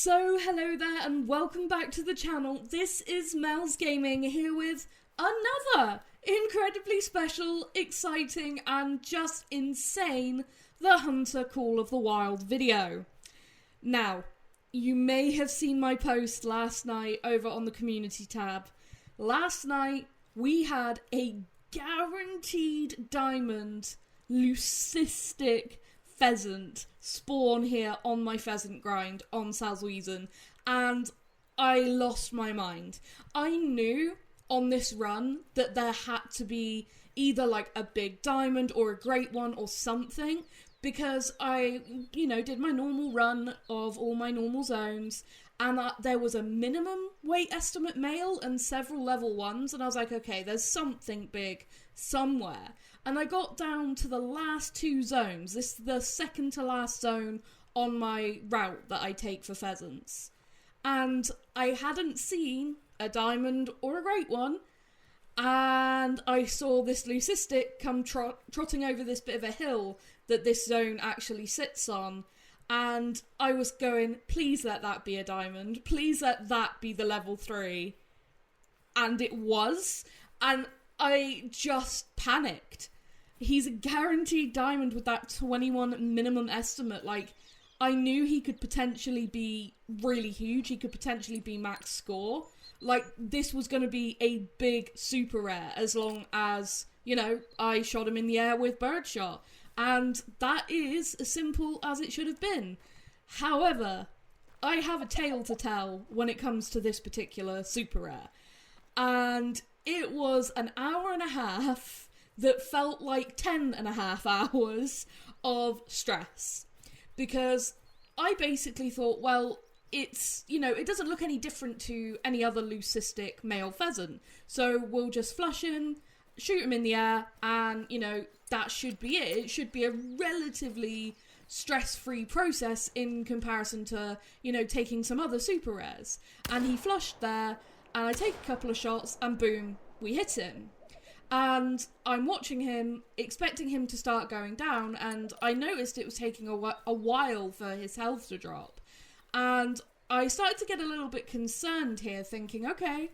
So hello there and welcome back to the channel. This is Mels Gaming here with another incredibly special, exciting and just insane The Hunter Call of the Wild video. Now, you may have seen my post last night over on the community tab. Last night we had a guaranteed diamond Leucistic pheasant spawn here on my pheasant grind on Salzwiesen, and I lost my mind. I knew on this run that there had to be either like a big diamond or a great one or something, because I, did my normal run of all my normal zones, and there was a minimum weight estimate male and several level ones, and I was like, okay, there's something big somewhere. And I got down to the last two zones. This is the second to last zone on my route that I take for pheasants. And I hadn't seen a diamond or a great one, and I saw this Leucistic come trotting over this bit of a hill that this zone actually sits on, and I was going, please let that be a diamond, please let that be the level 3, and it was, and I just panicked. He's a guaranteed diamond with that 21 minimum estimate. Like, I knew he could potentially be really huge, he could potentially be max score. Like, this was going to be a big super rare as long as, I shot him in the air with birdshot. And that is as simple as it should have been. However, I have a tale to tell when it comes to this particular super rare. And it was an hour and a half that felt like 10.5 hours of stress. Because I basically thought, well, it's, it doesn't look any different to any other Leucistic male pheasant. So we'll just flush him, shoot him in the air, and, that should be it. It should be a relatively stress-free process in comparison to, taking some other super rares. And he flushed there, and I take a couple of shots, and boom, we hit him. And I'm watching him, expecting him to start going down, and I noticed it was taking a while for his health to drop. And I started to get a little bit concerned here, thinking, okay,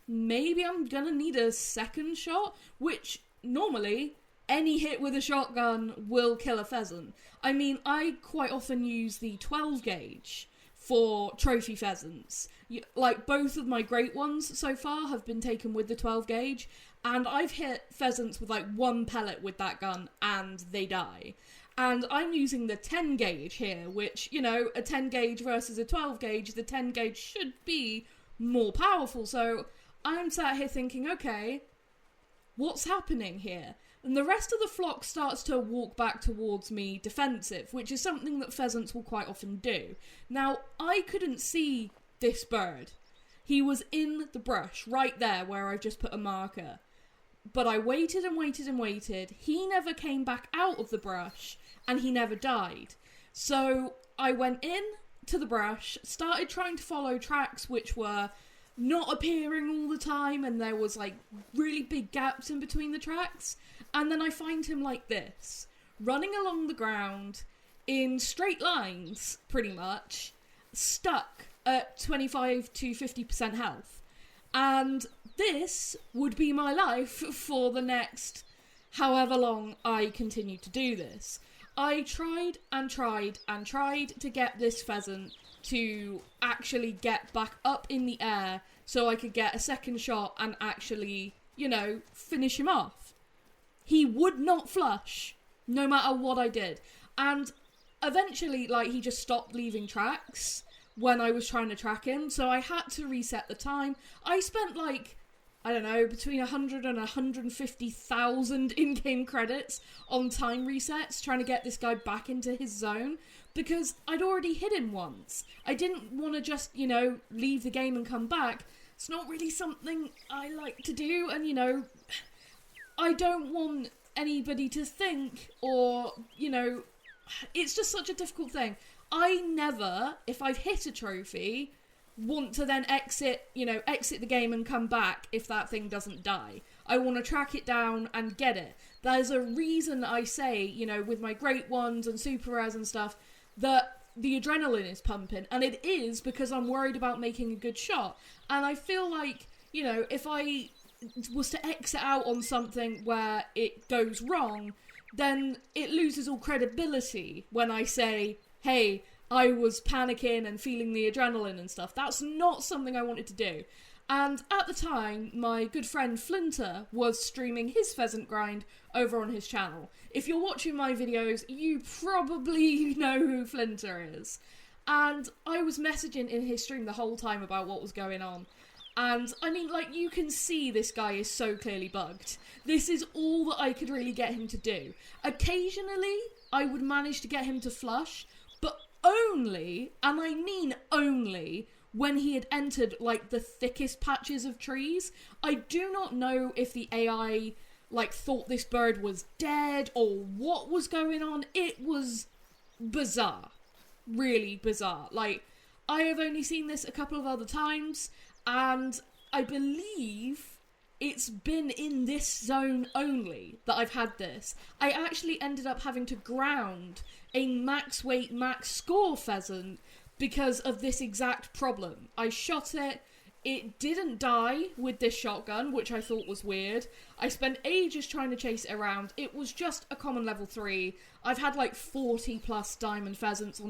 maybe I'm gonna need a second shot, which normally any hit with a shotgun will kill a pheasant. I mean, I quite often use the 12 gauge for trophy pheasants. Like, both of my great ones so far have been taken with the 12 gauge, and I've hit pheasants with like one pellet with that gun and they die. And I'm using the 10 gauge here, which, a 10 gauge versus a 12 gauge, the 10 gauge should be more powerful. So I'm sat here thinking, okay, what's happening here? And the rest of the flock starts to walk back towards me defensive, which is something that pheasants will quite often do. Now, I couldn't see this bird. He was in the brush, right there where I just put a marker. But I waited and waited and waited. He never came back out of the brush, and he never died. So I went in to the brush, started trying to follow tracks which were not appearing all the time, and there was like really big gaps in between the tracks. And then I find him like this, running along the ground in straight lines, pretty much, stuck at 25 to 50% health. And this would be my life for the next however long I continue to do this. I tried and tried and tried to get this pheasant to actually get back up in the air so I could get a second shot and actually, finish him off. He would not flush, no matter what I did. And eventually, he just stopped leaving tracks when I was trying to track him, so I had to reset the time. I spent, between 100 and 150,000 in-game credits on time resets trying to get this guy back into his zone, because I'd already hit him once. I didn't want to just, leave the game and come back. It's not really something I like to do, and, I don't want anybody to think, or, it's just such a difficult thing. I never, if I've hit a trophy, want to then exit the game and come back if that thing doesn't die. I want to track it down and get it. There's a reason I say, with my great ones and super rares and stuff, that the adrenaline is pumping, and it is because I'm worried about making a good shot. And I feel like, you know, if I was to exit out on something where it goes wrong, then it loses all credibility when I say, hey, I was panicking and feeling the adrenaline and stuff. That's not something I wanted to do. And at the time, my good friend Flinter was streaming his pheasant grind over on his channel. If you're watching my videos, you probably know who Flinter is. And I was messaging in his stream the whole time about what was going on. And, I mean, like, you can see this guy is so clearly bugged. This is all that I could really get him to do. Occasionally, I would manage to get him to flush, but only, and I mean only, when he had entered, like, the thickest patches of trees. I do not know if the AI, like, thought this bird was dead or what was going on. It was bizarre. Really bizarre. Like, I have only seen this a couple of other times, and I believe it's been in this zone only that I've had this. I actually ended up having to ground a max weight, max score pheasant because of this exact problem. I shot it, it didn't die with this shotgun, which I thought was weird. I spent ages trying to chase it around. It was just a common level 3. I've had like 40 plus diamond pheasants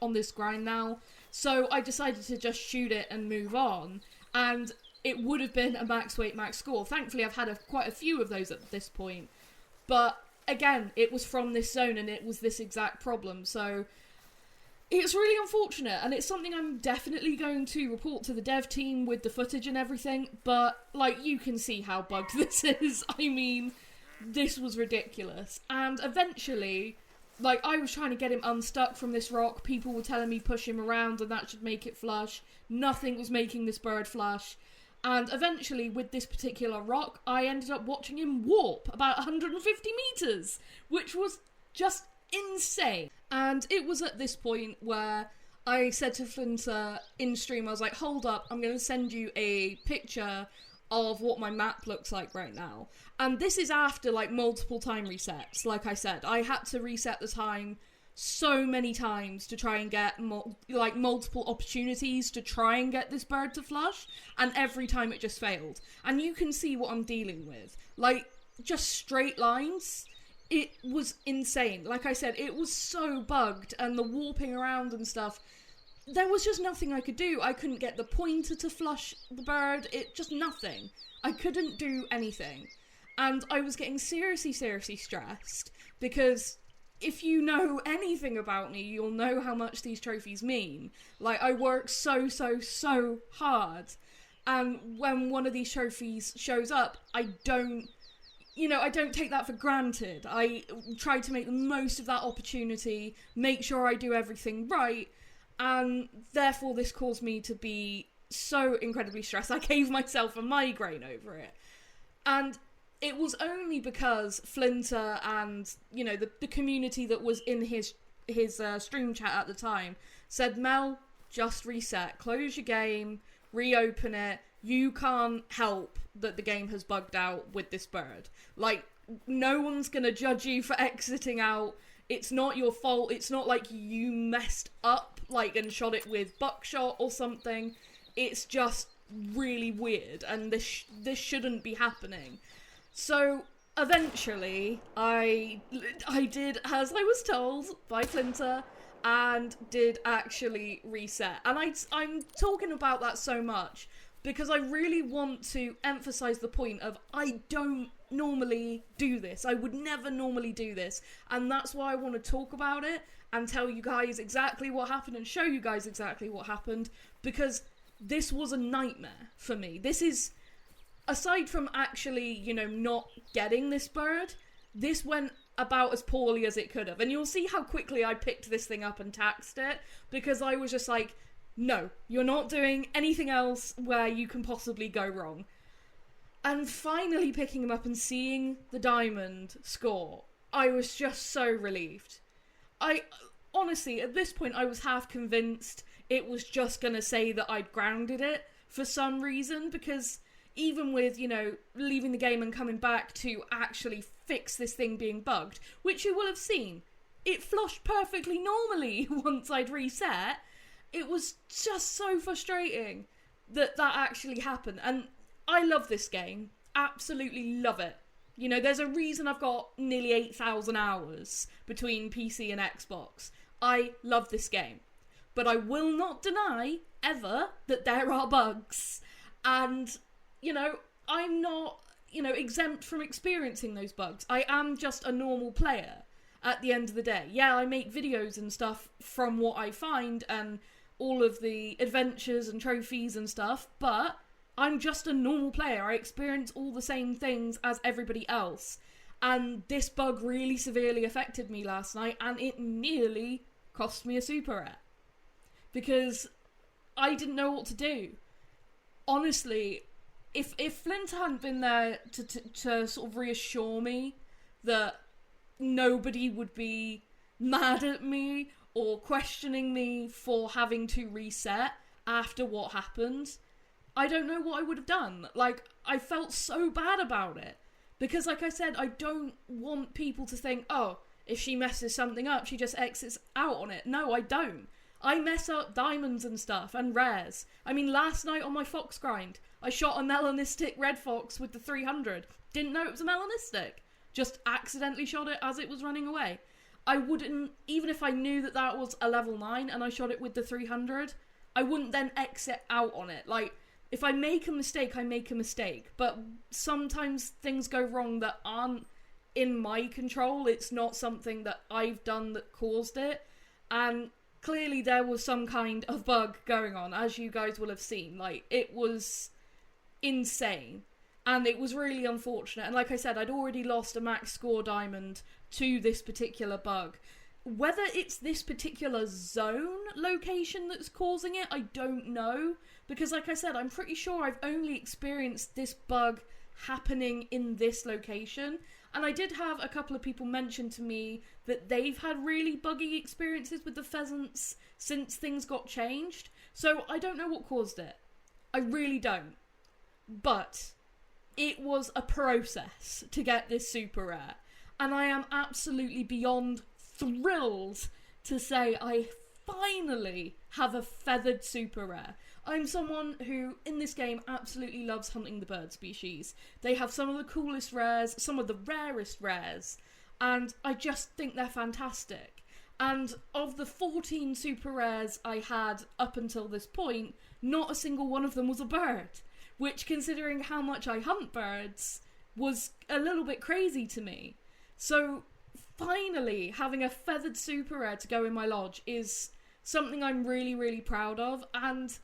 on this grind now, so I decided to just shoot it and move on, and it would have been a max weight, max score. Thankfully, I've had quite a few of those at this point, but again, it was from this zone and it was this exact problem, so it's really unfortunate, and it's something I'm definitely going to report to the dev team with the footage and everything, but, like, you can see how bugged this is. I mean, this was ridiculous. And eventually, like, I was trying to get him unstuck from this rock, people were telling me push him around and that should make it flush. Nothing was making this bird flush. And eventually, with this particular rock, I ended up watching him warp about 150 meters, which was just insane. And it was at this point where I said to Flinter in stream, I was like, hold up, I'm going to send you a picture of what my map looks like right now. And this is after, like, multiple time resets. Like I said, I had to reset the time so many times to try and get, multiple opportunities to try and get this bird to flush, and every time it just failed. And you can see what I'm dealing with. Like, just straight lines. It was insane. Like I said, it was so bugged, and the warping around and stuff, there was just nothing I could do. I couldn't get the pointer to flush the bird, just nothing. I couldn't do anything. And I was getting seriously stressed, because if you know anything about me, you'll know how much these trophies mean. Like, I work so hard, and when one of these trophies shows up, I don't take that for granted. I try to make the most of that opportunity, make sure I do everything right, and therefore this caused me to be so incredibly stressed. I gave myself a migraine over it. And it was only because Flinter and, you know, the community that was in his stream chat at the time said, Mel, just reset, close your game, reopen it, you can't help that the game has bugged out with this bird. Like, no one's gonna judge you for exiting out. It's not your fault. It's not like you messed up, like, and shot it with buckshot or something. It's just really weird, and this shouldn't be happening. So eventually, I did as I was told by Flinter, and did actually reset. And I'm talking about that so much because I really want to emphasize the point of I don't normally do this. I would never normally do this. And that's why I want to talk about it and tell you guys exactly what happened and show you guys exactly what happened, because this was a nightmare for me. This is, aside from actually, you know, not getting this bird, this went about as poorly as it could have. And you'll see how quickly I picked this thing up and taxed it, because I was just like, no, you're not doing anything else where you can possibly go wrong. And finally picking him up and seeing the diamond score, I was just so relieved. Honestly, at this point, I was half convinced it was just gonna say that I'd grounded it for some reason, because even with, you know, leaving the game and coming back to actually fix this thing being bugged, which you will have seen, it flushed perfectly normally once I'd reset. It was just so frustrating that actually happened. And I love this game. Absolutely love it. You know, there's a reason I've got nearly 8,000 hours between PC and Xbox. I love this game. But I will not deny, ever, that there are bugs. And, you know, I'm not, you know, exempt from experiencing those bugs. I am just a normal player at the end of the day. Yeah, I make videos and stuff from what I find and all of the adventures and trophies and stuff, but I'm just a normal player. I experience all the same things as everybody else. And this bug really severely affected me last night, and it nearly cost me a super rare. Because I didn't know what to do. Honestly, if Flint hadn't been there to sort of reassure me that nobody would be mad at me or questioning me for having to reset after what happened, I don't know what I would have done. Like, I felt so bad about it. Because, like I said, I don't want people to think, oh, if she messes something up, she just exits out on it. No, I don't. I mess up diamonds and stuff, and rares. I mean, last night on my fox grind, I shot a melanistic red fox with the 300. Didn't know it was a melanistic. Just accidentally shot it as it was running away. I wouldn't, even if I knew that that was a level 9 and I shot it with the 300, I wouldn't then exit out on it. Like, if I make a mistake, I make a mistake. But sometimes things go wrong that aren't in my control. It's not something that I've done that caused it. And clearly there was some kind of bug going on, as you guys will have seen. Like, it was insane. And it was really unfortunate. And like I said, I'd already lost a max score diamond to this particular bug. Whether it's this particular zone location that's causing it, I don't know. Because like I said, I'm pretty sure I've only experienced this bug happening in this location. And I did have a couple of people mention to me that they've had really buggy experiences with the pheasants since things got changed. So I don't know what caused it. I really don't. But it was a process to get this super rare. And I am absolutely beyond thrilled to say I finally have a feathered super rare. I'm someone who, in this game, absolutely loves hunting the bird species. They have some of the coolest rares, some of the rarest rares, and I just think they're fantastic. And of the 14 super rares I had up until this point, not a single one of them was a bird. Which, considering how much I hunt birds, was a little bit crazy to me. So, finally, having a feathered super rare to go in my lodge is something I'm really, really proud of, and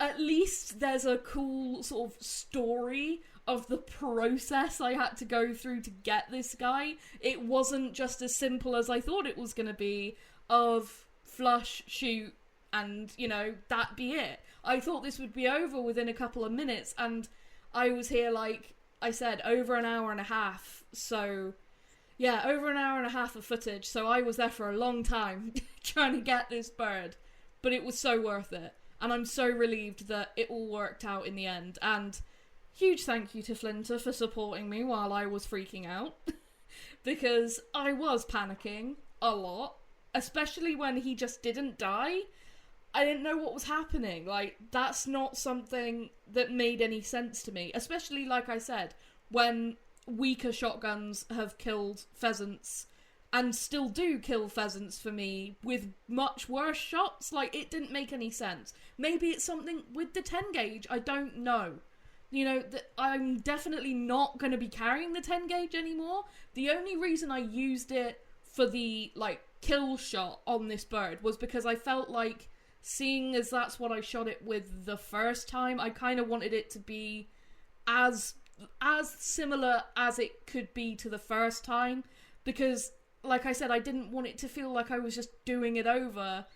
at least there's a cool sort of story of the process I had to go through to get this guy. It wasn't just as simple as I thought it was going to be, of flush, shoot, and, you know, that be it. I thought this would be over within a couple of minutes, and I was here, like I said, over an hour and a half, so yeah, over an hour and a half of footage, so I was there for a long time trying to get this bird, but it was so worth it, and I'm so relieved that it all worked out in the end, and huge thank you to Flinter for supporting me while I was freaking out, because I was panicking a lot, especially when he just didn't die. I didn't know what was happening. Like, that's not something that made any sense to me, especially, like I said, when weaker shotguns have killed pheasants and still do kill pheasants for me with much worse shots. Like, it didn't make any sense. Maybe it's something with the 10 gauge, I don't know. You know, I'm definitely not going to be carrying the 10 gauge anymore. The only reason I used it for the, like, kill shot on this bird was because I felt like, seeing as that's what I shot it with the first time, I kind of wanted it to be as similar as it could be to the first time, because, like I said, I didn't want it to feel like I was just doing it over,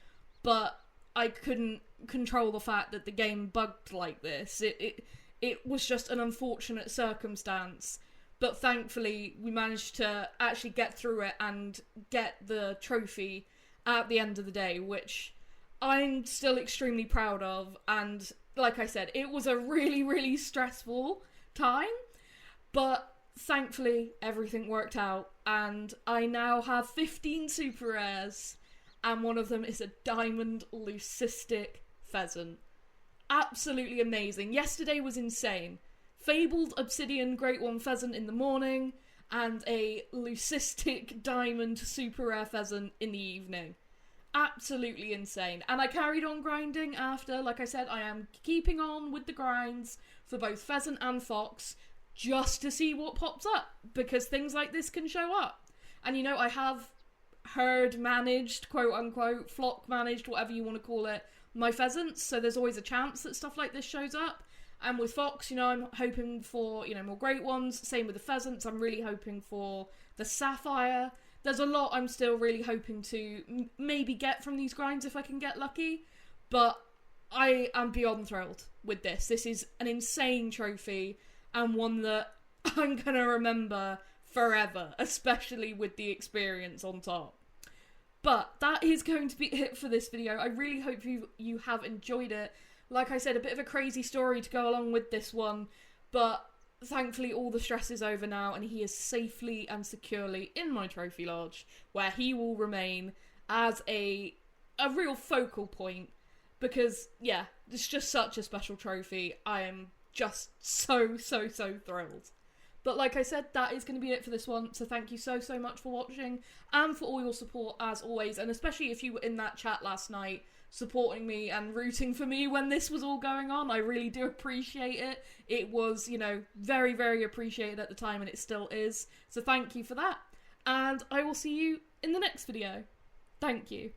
but I couldn't control the fact that the game bugged like this. It was just an unfortunate circumstance, but thankfully we managed to actually get through it and get the trophy at the end of the day, which I'm still extremely proud of. And like I said, it was a really, really stressful time, but thankfully everything worked out, and I now have 15 super rares, and one of them is a diamond leucistic pheasant. Absolutely amazing. Yesterday was insane. Fabled obsidian great one pheasant in the morning, and a leucistic diamond super rare pheasant in the evening. Absolutely insane. And I carried on grinding after. Like I said, I am keeping on with the grinds for both pheasant and fox, just to see what pops up, because things like this can show up. And you know, I have herd managed, quote unquote, flock managed, whatever you want to call it, my pheasants, so there's always a chance that stuff like this shows up. And with fox, you know, I'm hoping for, you know, more great ones. Same with the pheasants, I'm really hoping for the sapphire. There's a lot I'm still really hoping to maybe get from these grinds if I can get lucky, but I am beyond thrilled with this. This is an insane trophy, and one that I'm gonna remember forever, especially with the experience on top. But that is going to be it for this video. I really hope you have enjoyed it. Like I said, a bit of a crazy story to go along with this one, but thankfully all the stress is over now, and he is safely and securely in my trophy lodge, where he will remain as a real focal point, because, yeah, it's just such a special trophy. I am just so thrilled. But like I said, that is going to be it for this one, so thank you so much for watching, and for all your support as always, and especially if you were in that chat last night, supporting me and rooting for me when this was all going on. I really do appreciate it. It was, you know, very appreciated at the time, and it still is, so thank you for that, and I will see you in the next video. Thank you.